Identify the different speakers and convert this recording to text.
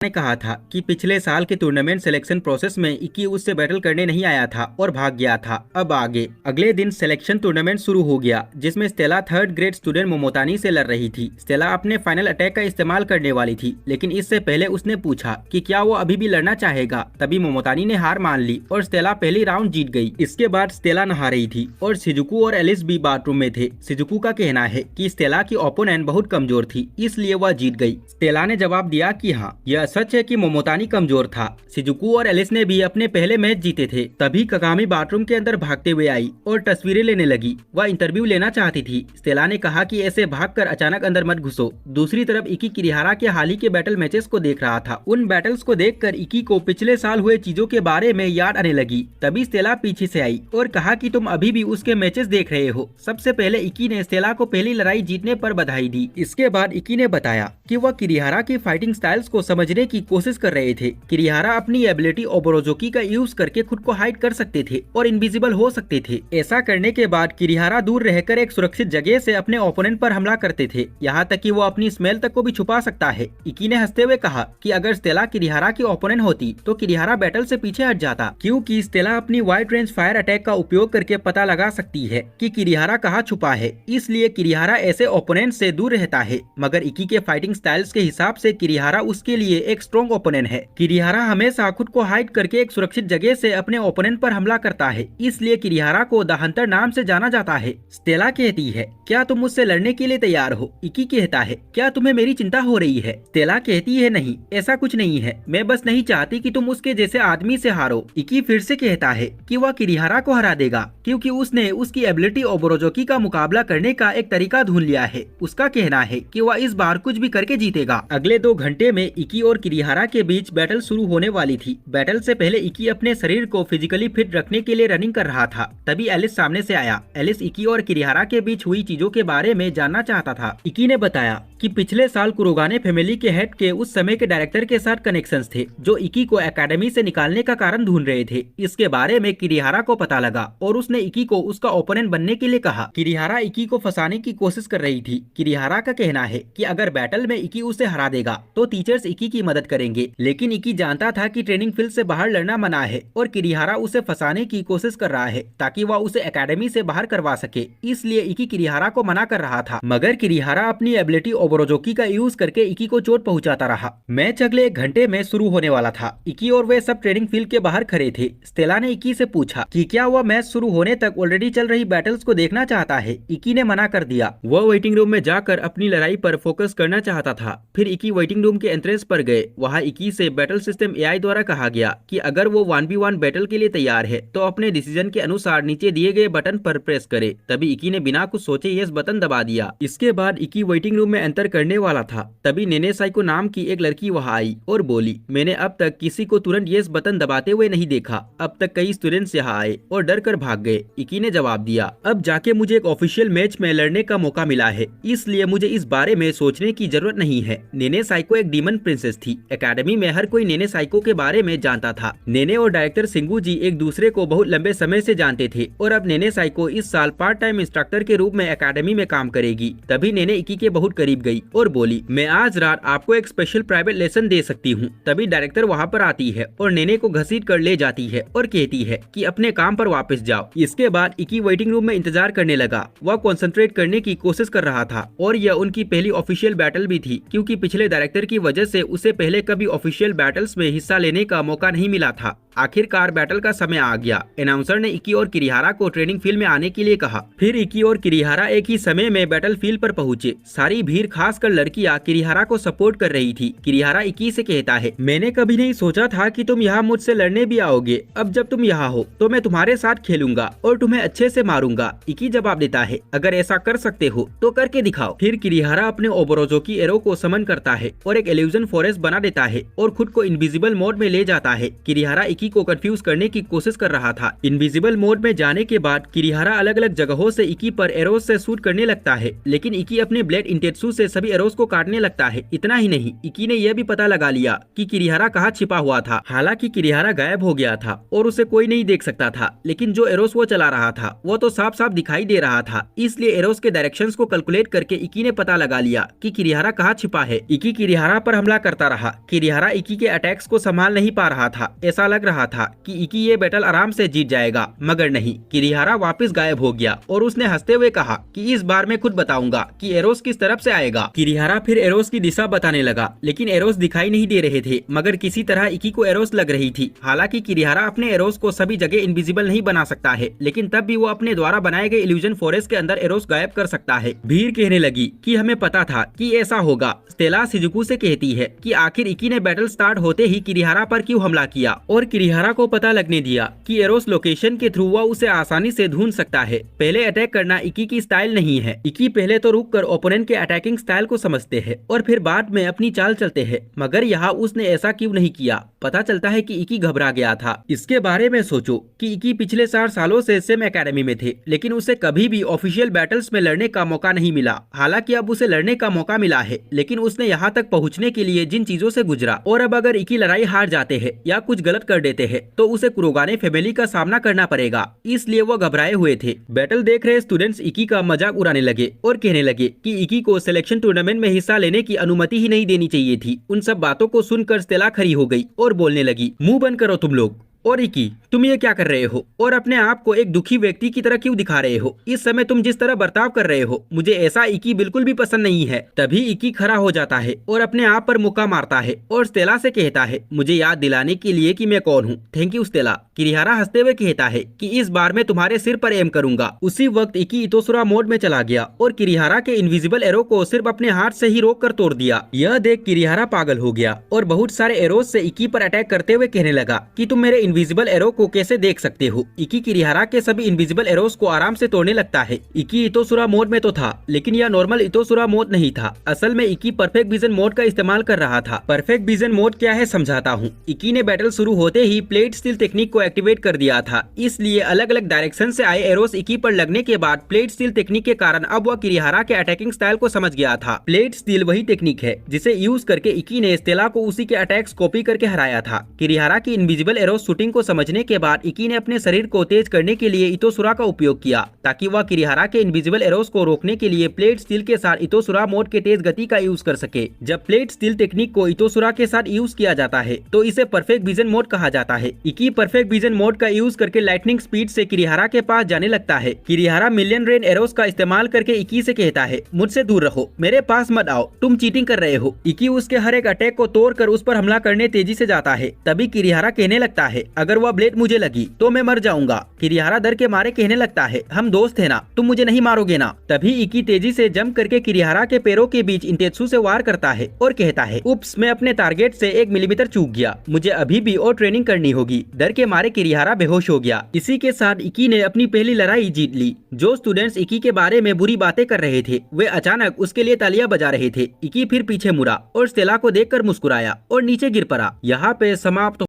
Speaker 1: ने कहा था कि पिछले साल के टूर्नामेंट सिलेक्शन प्रोसेस में इकी उससे बैटल करने नहीं आया था और भाग गया था। अब आगे अगले दिन सिलेक्शन टूर्नामेंट शुरू हो गया, जिसमें स्टेला थर्ड ग्रेड स्टूडेंट मोमोतानी से लड़ रही थी। स्टेला अपने फाइनल अटैक का इस्तेमाल करने वाली थी, लेकिन इससे पहले उसने पूछा कि क्या वो अभी भी लड़ना चाहेगा। तभी मोमोतानी ने हार मान ली और स्टेला पहली राउंड जीत गई। इसके बाद स्टेला नहा रही थी और शिजुकू और एलिस भी बाथरूम में थे। शिजुकू का कहना है कि स्टेला की ओपोनेंट बहुत कमजोर थी, इसलिए वह जीत गई। स्टेला ने जवाब दिया कि हाँ, यह सच है कि मोमोतानी कमजोर था। शिजुकू और एलिस ने भी अपने पहले मैच जीते थे। तभी कगामी बाथरूम के अंदर भागते हुए आई और तस्वीरें लेने लगी। वह इंटरव्यू लेना चाहती थी। स्टेला ने कहा कि ऐसे भागकर अचानक अंदर मत घुसो। दूसरी तरफ इकी किरिहारा के हाल ही के बैटल मैचेस को देख रहा था। उन बैटल्स को देखकर इकी को पिछले साल हुए चीजों के बारे में याद आने लगी। तभी स्टेला पीछे से आई और कहा कि तुम अभी भी उसके मैचेस देख रहे हो। सबसे पहले इकी ने स्टेला को पहली लड़ाई जीतने पर बधाई दी। इसके बाद इकी ने बताया कि वह किरिहारा की फाइटिंग स्टाइल्स को समझने की कोशिश कर रहे थे। किरिहारा अपनी एबिलिटी ओबोरोजुकी का यूज करके खुद को हाइड कर सकते थे और इनविजिबल हो सकते थे। ऐसा करने के बाद किरिहारा दूर रहकर एक सुरक्षित जगह से अपने ओपोनेंट पर हमला करते थे, यहाँ तक कि वो अपनी स्मेल तक को भी छुपा सकता है। इकी ने हंसते हुए कहा कि अगर स्टेला किरिहारा की ओपोनेंट होती तो किरिहारा बैटल से पीछे हट जाता, क्योंकि स्टेला अपनी वाइड रेंज फायर अटैक का उपयोग करके पता लगा सकती है कि किरिहारा कहाँ छुपा है। इसलिए किरिहारा ऐसे ओपोनेंट से दूर रहता है। मगर इकी के फाइटिंग स्टाइल्स के हिसाब से किरिहारा उसके लिए एक स्ट्रॉन्ग ओपोनेंट है। किरिहारा हमेशा खुद को हाइड करके एक सुरक्षित जगह से अपने ओपोनेंट पर हमला करता है, इसलिए किरिहारा को द हंटर नाम से जाना जाता है। स्टेला कहती है, क्या तुम मुझसे लड़ने के लिए तैयार हो? इकी कहता है, क्या तुम्हें मेरी चिंता हो रही है? स्टेला कहती है, नहीं, ऐसा कुछ नहीं है, मैं बस नहीं चाहती कि तुम उसके जैसे आदमी से हारो। इकी फिर से कहता है कि वह किरिहारा को हरा देगा, क्योंकि उसने उसकी एबिलिटी ओबोरोजुकी का मुकाबला करने का एक तरीका ढूंढ लिया है। उसका कहना है कि वह इस बार कुछ भी करके जीतेगा। अगले 2 घंटे में इकी और किरिहारा के बीच बैटल शुरू होने वाली थी। बैटल से पहले इकी अपने शरीर को फिजिकली फिट रखने के लिए रनिंग कर रहा था। तभी एलिस सामने से आया। एलिस इकी और किरिहारा के बीच हुई चीजों के बारे में जानना चाहता था। इकी ने बताया कि पिछले साल कुरोगाने फैमिली के हेड के उस समय के डायरेक्टर के साथ कनेक्शंस थे, जो इकी को एकेडमी से निकालने का कारण ढूंढ रहे थे। इसके बारे में किरिहारा को पता लगा और उसने इकी को उसका ओपोनेंट बनने के लिए कहा। किरिहारा इकी को फंसाने की कोशिश कर रही थी। किरिहारा का कहना है कि अगर बैटल में इकी उसे हरा देगा तो टीचर्स इकी की मदद करेंगे, लेकिन इकी जानता था कि ट्रेनिंग फील्ड से बाहर लड़ना मना है और किरिहारा उसे फंसाने की कोशिश कर रहा है ताकि वह उसे एकेडमी से बाहर करवा सके। इसलिए इकी किरिहारा को मना कर रहा था, मगर किरिहारा अपनी एबिलिटी ओबोरोजुकी का यूज करके इकी को चोट पहुंचाता रहा। मैच अगले 1 घंटे में शुरू होने वाला था। इकी और वे सब ट्रेनिंग फील्ड के बाहर खड़े थे। स्टेला ने इकी से पूछा कि क्या वह मैच शुरू होने तक ऑलरेडी चल रही बैटल्स को देखना चाहता है। इकी ने मना कर दिया। वह वेटिंग रूम में जाकर अपनी लड़ाई पर फोकस करना चाहता था। फिर इकी वेटिंग रूम के एंट्रेंस पर गए। वहाँ इकी से बैटल सिस्टम एआई द्वारा कहा गया कि अगर वो 1v1 बैटल के लिए तैयार है तो अपने डिसीजन के अनुसार नीचे दिए गए बटन पर प्रेस करे। तभी इकी ने बिना कुछ सोचे यस बटन दबा दिया। इसके बाद इकी वेटिंग रूम में एंटर करने वाला था। तभी नेने साइको नाम की एक लड़की वहाँ आई और बोली, मैंने अब तक किसी को तुरंत यस बटन दबाते हुए नहीं देखा। अब तक कई स्टूडेंट्स यहाँ आए और डर कर भाग गए। इकी ने जवाब दिया, अब जाके मुझे एक ऑफिशियल मैच में लड़ने का मौका मिला है, इसलिए मुझे इस बारे में सोचने की जरूरत नहीं है। नेने साइको एक डीमन प्रिंसेस थी। एकेडमी में हर कोई नेने साइको के बारे में जानता था। नेने और डायरेक्टर सिंगू जी एक दूसरे को बहुत लंबे समय से जानते थे और अब नेने साइको इस साल पार्ट टाइम इंस्ट्रक्टर के रूप में एकेडमी में काम करेगी। तभी नेने इकी के बहुत करीब गई और बोली, मैं आज रात आपको एक स्पेशल प्राइवेट लेसन दे सकती हूँ। तभी डायरेक्टर वहाँ पर आती है और नेने को घसीट कर ले जाती है और कहती है कि अपने काम पर वापस जाओ। इसके बाद इकी वेटिंग रूम में इंतजार करने लगा। वह कंसंट्रेट करने की कोशिश कर रहा था और यह उनकी पहली ऑफिशियल बैटल भी थी, क्योंकि पिछले डायरेक्टर की वजह से उसे पहले कभी ऑफिशियल बैटल्स में हिस्सा लेने का मौका नहीं मिला था। आखिरकार बैटल का समय आ गया। अनाउंसर ने इकी और किरिहारा को ट्रेनिंग फील्ड में आने के लिए कहा। फिर इकी और किरिहारा एक ही समय में बैटल फील्ड पर पहुंचे। सारी भीड़ खासकर लड़कियां किरिहारा को सपोर्ट कर रही थी। किरिहारा इकी से कहता है, मैंने कभी नहीं सोचा था कि तुम यहाँ मुझसे लड़ने भी आओगे। अब जब तुम यहाँ हो तो मैं तुम्हारे साथ खेलूंगा और तुम्हें अच्छे से मारूंगा। इकी जवाब देता है, अगर ऐसा कर सकते हो तो करके दिखाओ। फिर किरिहारा अपने ओबोरोजुकी एरो को समन करता है और एक इल्यूजन फॉरेस्ट बना देता है और खुद को इनविजिबल मोड में ले जाता है। किरिहारा इकी को कंफ्यूज करने की कोशिश कर रहा था। इनविजिबल मोड में जाने के बाद किरिहारा अलग अलग जगहों से इकी पर एरोस से शूट करने लगता है, लेकिन इकी अपने ब्लेड इंटेत्सु से सभी एरोस को काटने लगता है। इतना ही नहीं, इकी ने यह भी पता लगा लिया कि किरिहारा कहाँ छिपा हुआ था। हालांकि किरिहारा गायब हो गया था और उसे कोई नहीं देख सकता था, लेकिन जो एरोस वो चला रहा था वो तो साफ साफ दिखाई दे रहा था। इसलिए एरोस के डायरेक्शंस को कैलकुलेट करके इकी ने पता लगा लिया कि किरिहारा कहाँ छिपा है। इकी किरिहारा पर हमला करता रहा। किरिहारा इकी के अटैक्स को संभाल नहीं पा रहा था। ऐसा लग रहा था कि इकी ये बैटल आराम से जीत जाएगा, मगर नहीं, किरिहारा वापस गायब हो गया और उसने हंसते हुए कहा कि इस बार मैं खुद बताऊंगा कि एरोस किस तरफ से आएगा। किरिहारा फिर एरोस की दिशा बताने लगा, लेकिन एरोस दिखाई नहीं दे रहे थे, मगर किसी तरह इकी को एरोस लग रही थी। हालांकि किरिहारा अपने एरोस को सभी जगह इनविजिबल नहीं बना सकता है, लेकिन तब भी वो अपने द्वारा बनाए गए इल्यूजन फॉरेस्ट के अंदर एरोस गायब कर सकता है। भीड़ कहने लगी कि हमें पता था कि ऐसा होगा। स्टेला शिजुकू से कहती है कि आखिर इकी ने बैटल स्टार्ट होते ही किरिहारा पर क्यों हमला किया और किरिहारा को पता लगने दिया कि एरोस लोकेशन के थ्रू वह उसे आसानी से ढूंढ सकता है। पहले अटैक करना इकी की स्टाइल नहीं है। इकी पहले तो रुककर ओपोनेंट के अटैकिंग स्टाइल को समझते हैं और फिर बाद में अपनी चाल चलते हैं, मगर यहाँ उसने ऐसा क्यों नहीं किया। पता चलता है कि इकी घबरा गया था। इसके बारे में सोचो कि इकी पिछले 4 सालों से सेम एकेडमी में थे, लेकिन उसे कभी भी ऑफिशियल बैटल्स में लड़ने का मौका नहीं मिला। हालांकि अब उसे लड़ने का मौका मिला है, लेकिन उसने यहाँ तक पहुँचने के लिए जिन चीजों से गुजरा, और अब अगर इकी लड़ाई हार जाते हैं या कुछ गलत कर देते हैं तो उसे कुरोगाने फैमिली का सामना करना पड़ेगा। इसलिए वो घबराए हुए थे। बैटल देख रहे स्टूडेंट्स इकी का मजाक उड़ाने लगे और कहने लगे कि इकी को सिलेक्शन टूर्नामेंट में हिस्सा लेने की अनुमति ही नहीं देनी चाहिए थी। उन सब बातों को सुनकर स्टेला खड़ी हो गई और बोलने लगी, मुंह बंद करो तुम लोग। और इकी, तुम ये क्या कर रहे हो और अपने आप को एक दुखी व्यक्ति की तरह क्यों दिखा रहे हो? इस समय तुम जिस तरह बर्ताव कर रहे हो, मुझे ऐसा इकी बिल्कुल भी पसंद नहीं है। तभी इकी खड़ा हो जाता है और अपने आप पर मुक्का मारता है और स्टेला से कहता है, मुझे याद दिलाने के लिए कि मैं कौन हूँ। Thank you Stella. किरिहारा हंसते हुए कहता है कि इस बार मैं तुम्हारे सिर पर एम करूंगा। उसी वक्त इकी इतोसुरा मोड में चला गया और किरिहारा के इनविजिबल एरो को सिर्फ अपने हाथ से ही रोक कर तोड़ दिया। यह देख किरिहारा पागल हो गया और बहुत सारे एरोस से इकी पर अटैक करते हुए कहने लगा कि तुम मेरे इनविजिबल एरो को कैसे देख सकते हो। इकी किरिहारा के सभी इनविजिबल एरोस को आराम से तोड़ने लगता है। इकी इतोसुरा मोड में तो था, लेकिन यह नॉर्मल इतोसुरा मोड नहीं था। असल में इकी परफेक्ट विजन मोड का इस्तेमाल कर रहा था। परफेक्ट विजन मोड क्या है समझाता हूँ। इकी ने बैटल शुरू होते ही प्लेट स्टील टेक्निक को एक्टिवेट कर दिया था, इसलिए अलग अलग डायरेक्शन से आए एरोस इकी पर लगने के बाद प्लेट स्टील टेक्निक के कारण अब वह किरिहारा के अटैकिंग स्टाइल को समझ गया था। प्लेट स्टील वही टेक्निक है जिसे यूज करके इकी ने स्टेला को उसी के अटैक्स कॉपी करके हराया था। किरिहारा की इनविजिबल एरोस शूटिंग को समझने के बाद इकी ने अपने शरीर को तेज करने के लिए इतोसुरा का उपयोग किया, ताकि वह किरिहारा के इनविजिबल एरोस को रोकने के लिए प्लेट स्टील के साथ इतोसुरा मोड के तेज गति का यूज कर सके। जब प्लेट स्टील टेक्निक को इतोसुरा के साथ यूज किया जाता है तो इसे परफेक्ट विजन मोड कहा जाता है। इकी परफेक्ट विजन मोड का यूज करके लाइटनिंग स्पीड से किरिहारा के पास जाने लगता है। किरिहारा मिलियन रेन एरोस का इस्तेमाल करके इकी से कहता है, मुझसे दूर रहो, मेरे पास मत आओ, तुम चीटिंग कर रहे हो। इकी उसके हर एक अटैक को तोड़कर उस पर हमला करने तेजी से जाता है। तभी किरिहारा कहने लगता है, अगर वह ब्लेड मुझे लगी तो मैं मर जाऊंगा। किरिहारा डर के मारे कहने लगता है, हम दोस्त है ना, तुम मुझे नहीं मारोगे ना। तभी इकी तेजी से जंप करके किरिहारा के पैरों के बीच इंटेत्सु से वार करता है और कहता है, उप्स, मैं अपने टारगेट से 1 मिलीमीटर चूक गया, मुझे अभी भी और ट्रेनिंग करनी होगी। डर के मारे किरिहारा बेहोश हो गया। इसी के साथ इकी ने अपनी पहली लड़ाई जीत ली। जो स्टूडेंट्स इकी के बारे में बुरी बातें कर रहे थे वे अचानक उसके लिए तालियां बजा रहे थे। इकी फिर पीछे मुड़ा और स्टेला को देखकर मुस्कुराया और नीचे गिर पड़ा। यहाँ पे समाप्त।